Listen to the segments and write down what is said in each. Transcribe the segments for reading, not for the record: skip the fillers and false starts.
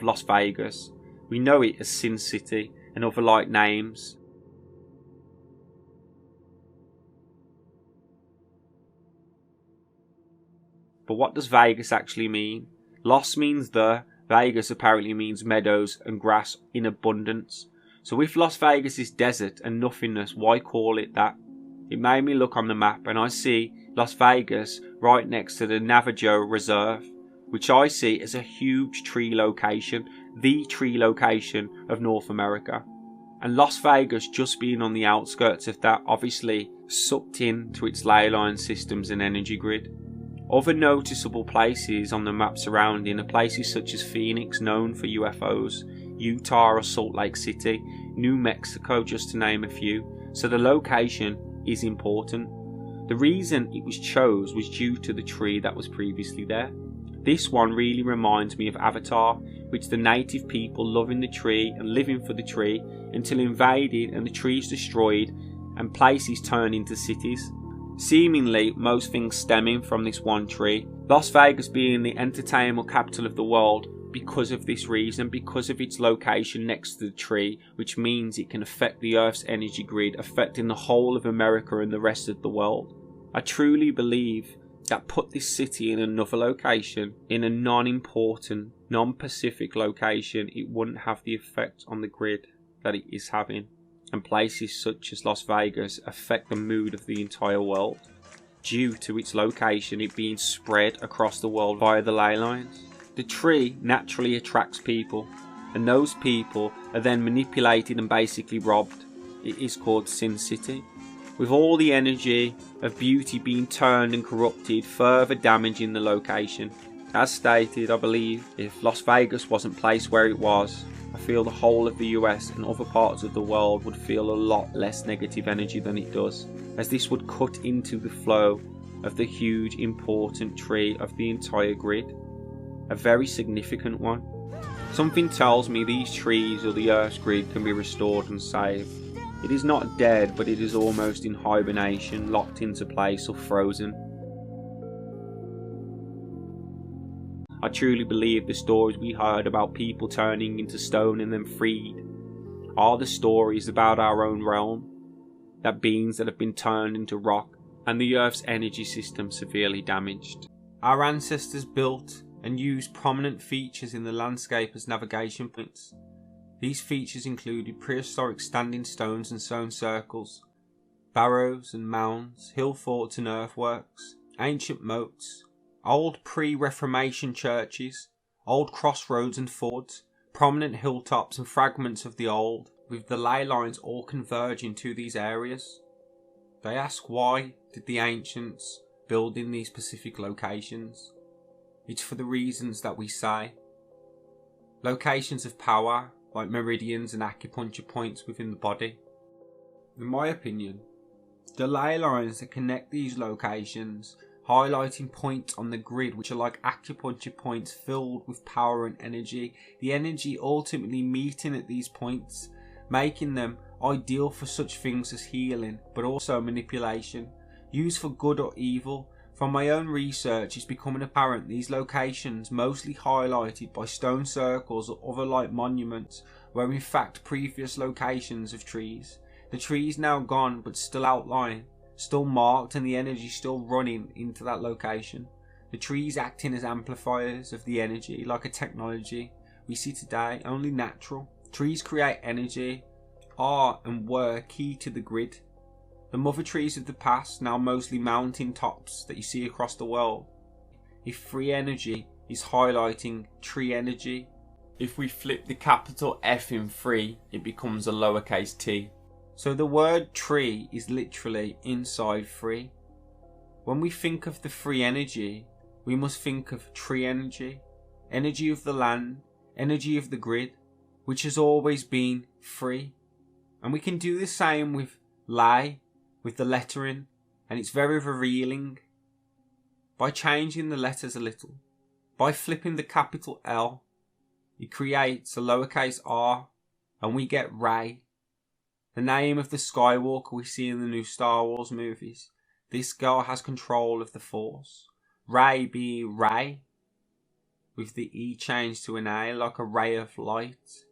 Las Vegas. We know it as Sin City and other like names. But what does Vegas actually mean? Los means the, Vegas apparently means meadows and grass in abundance. So if Las Vegas is desert and nothingness, why call it that? It made me look on the map and I see Las Vegas right next to the Navajo Reserve, which I see as a huge tree location, the tree location of North America. And Las Vegas, just being on the outskirts of that, obviously sucked into its ley line systems and energy grid. Other noticeable places on the map surrounding are places such as Phoenix, known for UFOs, Utah or Salt Lake City, New Mexico, just to name a few. So the location is important. The reason it was chose was due to the tree that was previously there. This one really reminds me of Avatar, which the native people loving the tree and living for the tree until invaded and the trees destroyed and places turned into cities. Seemingly most things stemming from this one tree. Las Vegas being the entertainment capital of the world because of this reason, because of its location next to the tree, which means it can affect the Earth's energy grid, affecting the whole of America and the rest of the world. I truly believe that put this city in another location, in a non-important, non-Pacific location, it wouldn't have the effect on the grid that it is having. And places such as Las Vegas affect the mood of the entire world, due to its location, it being spread across the world via the ley lines. The tree naturally attracts people, and those people are then manipulated and basically robbed. It is called Sin City, with all the energy of beauty being turned and corrupted, further damaging the location. As stated, I believe if Las Vegas wasn't placed where it was, I feel the whole of the US and other parts of the world would feel a lot less negative energy than it does, as this would cut into the flow of the huge important tree of the entire grid. A very significant one. Something tells me these trees or the Earth's grid can be restored and saved. It is not dead, but it is almost in hibernation, locked into place or frozen. I truly believe the stories we heard about people turning into stone and then freed are the stories about our own realm, that beings that have been turned into rock and the Earth's energy system severely damaged. Our ancestors built and used prominent features in the landscape as navigation points. These features included prehistoric standing stones and stone circles, barrows and mounds, hill forts and earthworks, ancient moats, old pre-Reformation churches, old crossroads and fords, prominent hilltops and fragments of the old, with the ley lines all converging to these areas. They ask, why did the ancients build in these specific locations? It's for the reasons that we say. Locations of power, like meridians and acupuncture points within the body. In my opinion, the ley lines that connect these locations, highlighting points on the grid which are like acupuncture points filled with power and energy, the energy ultimately meeting at these points, making them ideal for such things as healing, but also manipulation, used for good or evil. From my own research, it's becoming apparent these locations, mostly highlighted by stone circles or other like monuments, were in fact previous locations of trees. The trees now gone, but still outlined, still marked, and the energy still running into that location. The trees acting as amplifiers of the energy, like a technology we see today, only natural. Trees create energy, are and were key to the grid. The mother trees of the past, now mostly mountain tops that you see across the world. If free energy is highlighting tree energy, if we flip the capital F in free, it becomes a lowercase t. So the word tree is literally inside free. When we think of the free energy, we must think of tree energy, energy of the land, energy of the grid, which has always been free. And we can do the same with ley, with the lettering, and it's very revealing. By changing the letters a little, by flipping the capital L, it creates a lowercase r, and we get Rey, the name of the Skywalker we see in the new Star Wars movies. This girl has control of the Force. Rey being Rey, with the E changed to an A, like a ray of light,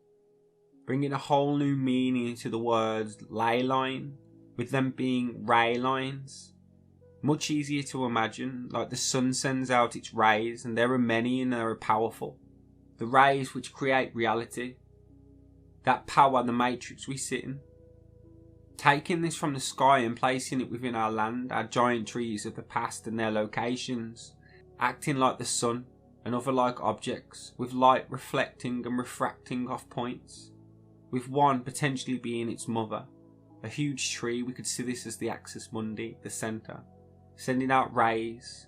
bringing a whole new meaning to the words ley line, with them being ray lines. Much easier to imagine, like the sun sends out its rays, and there are many and they are powerful. The rays which create reality, that power, the matrix we sit in. Taking this from the sky and placing it within our land, our giant trees of the past and their locations, acting like the sun and other like objects, with light reflecting and refracting off points, with one potentially being its mother. A huge tree, we could see this as the axis mundi, the centre, sending out rays,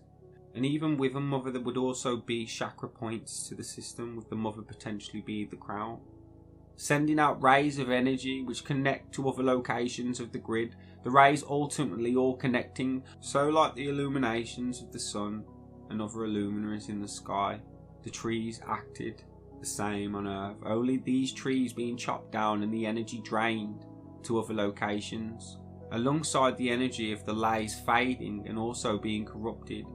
and even with a mother there would also be chakra points to the system, with the mother potentially be the crown, sending out rays of energy which connect to other locations of the grid, the rays ultimately all connecting, so like the illuminations of the sun and other luminaries in the sky, the trees acted the same on Earth, only these trees being chopped down and the energy drained to other locations, alongside the energy of the lays fading and also being corrupted,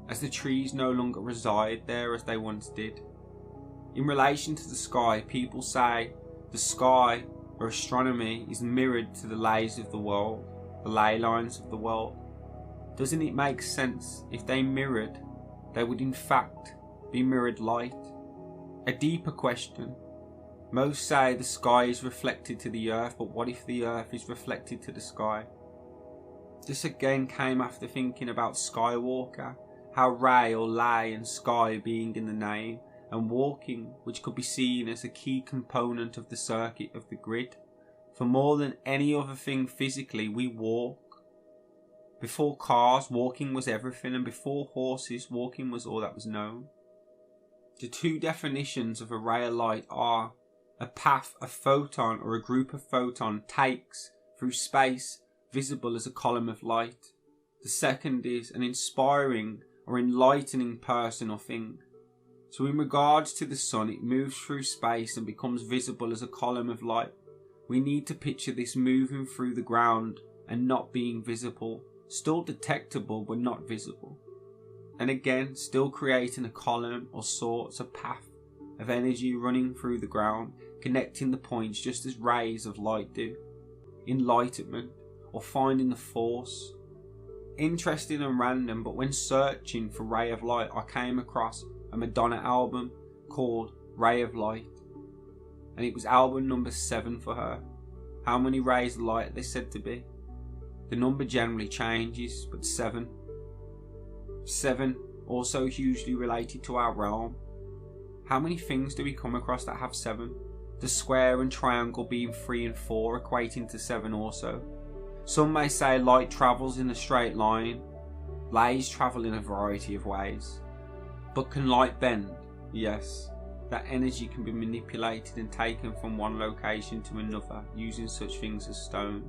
as the trees no longer reside there as they once did. In relation to the sky, people say the sky or astronomy is mirrored to the lays of the world, the ley lines of the world. Doesn't it make sense? If they mirrored, they would in fact be mirrored light. A deeper question. Most say the sky is reflected to the earth, but what if the earth is reflected to the sky? This again came after thinking about Skywalker, how ray or ley and sky being in the name, and walking, which could be seen as a key component of the circuit of the grid. For more than any other thing physically, we walk. Before cars, walking was everything, and before horses, walking was all that was known. The two definitions of a ray of light are a path a photon or a group of photons takes through space, visible as a column of light. The second is an inspiring or enlightening person or thing. So in regards to the sun, it moves through space and becomes visible as a column of light. We need to picture this moving through the ground and not being visible, still detectable but not visible. And again, still creating a column or sorts of path of energy running through the ground, connecting the points just as rays of light do. Enlightenment, or finding the force. Interesting and random, but when searching for Ray of Light, I came across a Madonna album called Ray of Light, and it was album number 7 for her. How many rays of light are they said to be? The number generally changes, but 7. 7 also hugely related to our realm. How many things do we come across that have 7? The square and triangle being 3 and 4 equating to 7 also. Some may say light travels in a straight line. Lays travel in a variety of ways. But can light bend? Yes. That energy can be manipulated and taken from one location to another using such things as stone,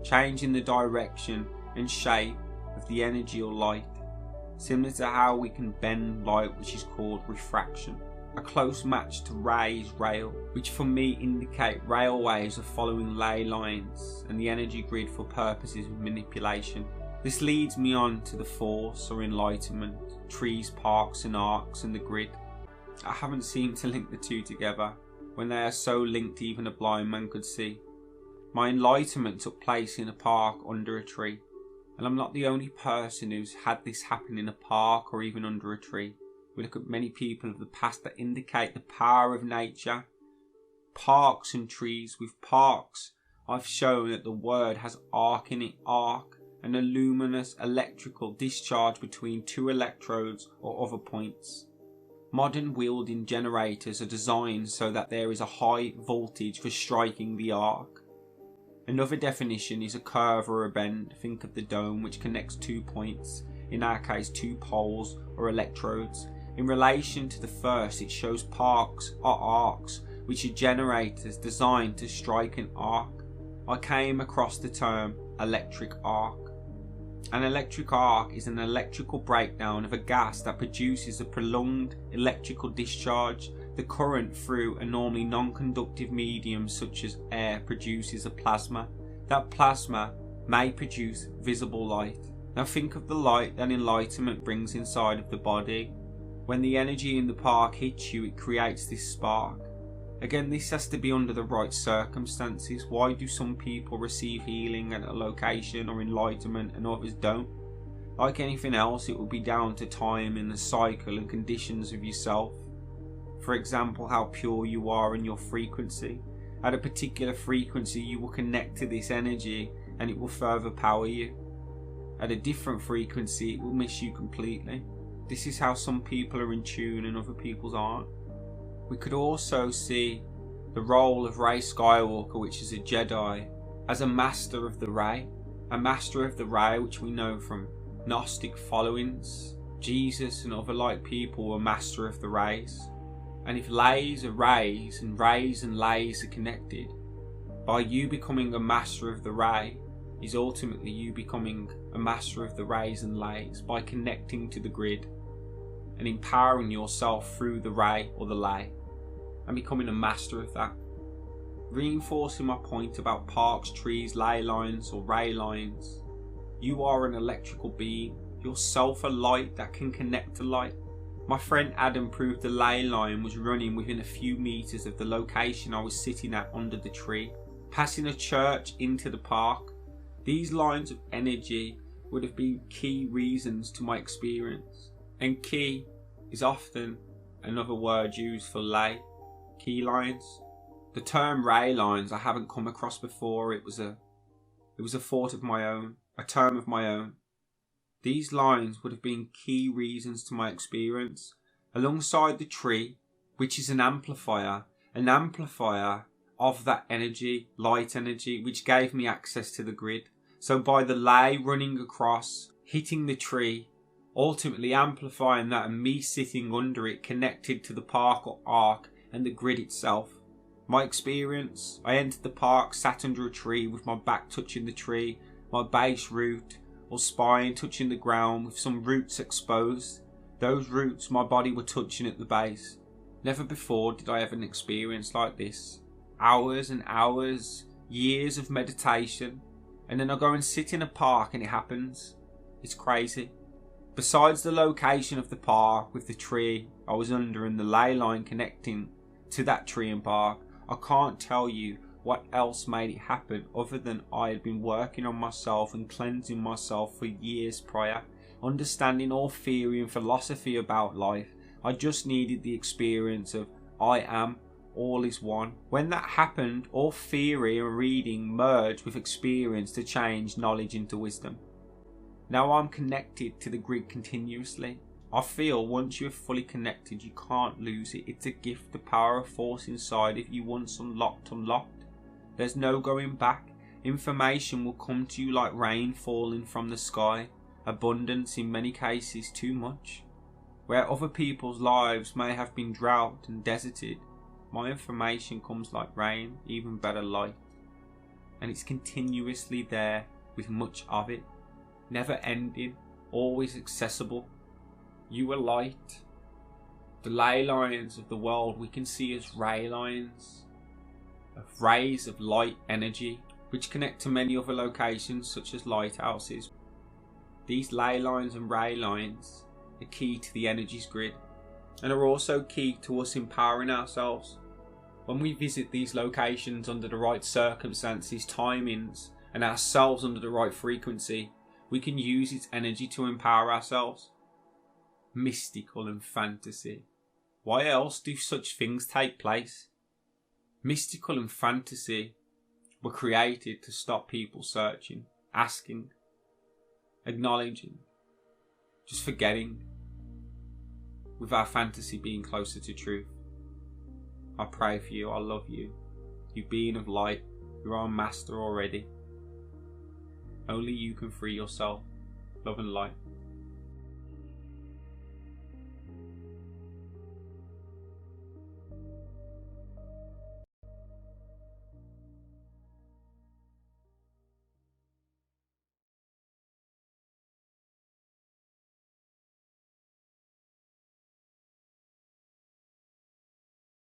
changing the direction and shape of the energy or light, similar to how we can bend light, which is called refraction. A close match to rays, rail, which for me indicate railways are following ley lines and the energy grid for purposes of manipulation. This leads me on to the force or enlightenment, trees, parks and arcs and the grid. I haven't seemed to link the two together, when they are so linked even a blind man could see. My enlightenment took place in a park under a tree, and I'm not the only person who's had this happen in a park or even under a tree. We look at many people of the past that indicate the power of nature. Parks and trees. With parks, I've shown that the word has arc in it, arc, and a luminous electrical discharge between 2 electrodes or other points. Modern wielding generators are designed so that there is a high voltage for striking the arc. Another definition is a curve or a bend. Think of the dome, which connects 2 points, in our case 2 poles or electrodes. In relation to the first, it shows parks or arcs, which are generators designed to strike an arc. I came across the term electric arc. An electric arc is an electrical breakdown of a gas that produces a prolonged electrical discharge. The current through a normally non-conductive medium such as air produces a plasma. That plasma may produce visible light. Now think of the light that enlightenment brings inside of the body. When the energy in the park hits you, it creates this spark. Again, this has to be under the right circumstances. Why do some people receive healing at a location or enlightenment and others don't? Like anything else, it will be down to time and the cycle and conditions of yourself. For example, how pure you are in your frequency. At a particular frequency, you will connect to this energy and it will further power you. At a different frequency, it will miss you completely. This is how some people are in tune and other people's aren't. We could also see the role of Rey Skywalker, which is a Jedi, as a master of the Ray. A master of the Ray, which we know from Gnostic followings. Jesus and other like people were master of the Rays. And if lays are rays and lays are connected, by you becoming a master of the Ray is ultimately you becoming a master of the rays and lays by connecting to the grid and empowering yourself through the Ray or the lay and becoming a master of that. Reinforcing my point about parks, trees, ley lines or ray lines, you are an electrical being, yourself a light that can connect to light. My friend Adam proved the ley line was running within a few meters of the location I was sitting at under the tree, passing a church into the park. These lines of energy would have been key reasons to my experience, and key is often another word used for ley. Key lines. The term ray lines I haven't come across before. It was a thought of my own, a term of my own. These lines would have been key reasons to my experience, alongside the tree, which is an amplifier of that energy, light energy, which gave me access to the grid. So by the ley running across, hitting the tree, ultimately amplifying that and me sitting under it, connected to the park or arc and the grid itself. My experience, I entered the park, sat under a tree with my back touching the tree, my base root or spine touching the ground with some roots exposed. Those roots my body were touching at the base. Never before did I have an experience like this. Hours and hours, years of meditation, and then I go and sit in a park and it happens. It's crazy. Besides the location of the park with the tree I was under and the ley line connecting to that tree and park, I can't tell you what else made it happen other than I had been working on myself and cleansing myself for years prior, understanding all theory and philosophy about life. I just needed the experience of I am, all is one. When that happened, all theory and reading merged with experience to change knowledge into wisdom. Now I'm connected to the grid continuously. I feel once you're fully connected, you can't lose it. It's a gift, the power of force inside. If you once unlocked. There's no going back. Information will come to you like rain falling from the sky. Abundance, in many cases too much. Where other people's lives may have been drought and deserted, my information comes like rain, even better light. And it's continuously there with much of it. Never ending, always accessible. You are light. The ley lines of the world we can see as ray lines, of rays of light energy, which connect to many other locations such as lighthouses. These ley lines and ray lines are key to the energy's grid and are also key to us empowering ourselves. When we visit these locations under the right circumstances, timings, and ourselves under the right frequency, we can use its energy to empower ourselves. Mystical and fantasy. Why else do such things take place? Mystical and fantasy were created to stop people searching, asking, acknowledging, just forgetting, with our fantasy being closer to truth. I pray for you, I love you. You being of light, you're our master already. Only you can free yourself. Love and light.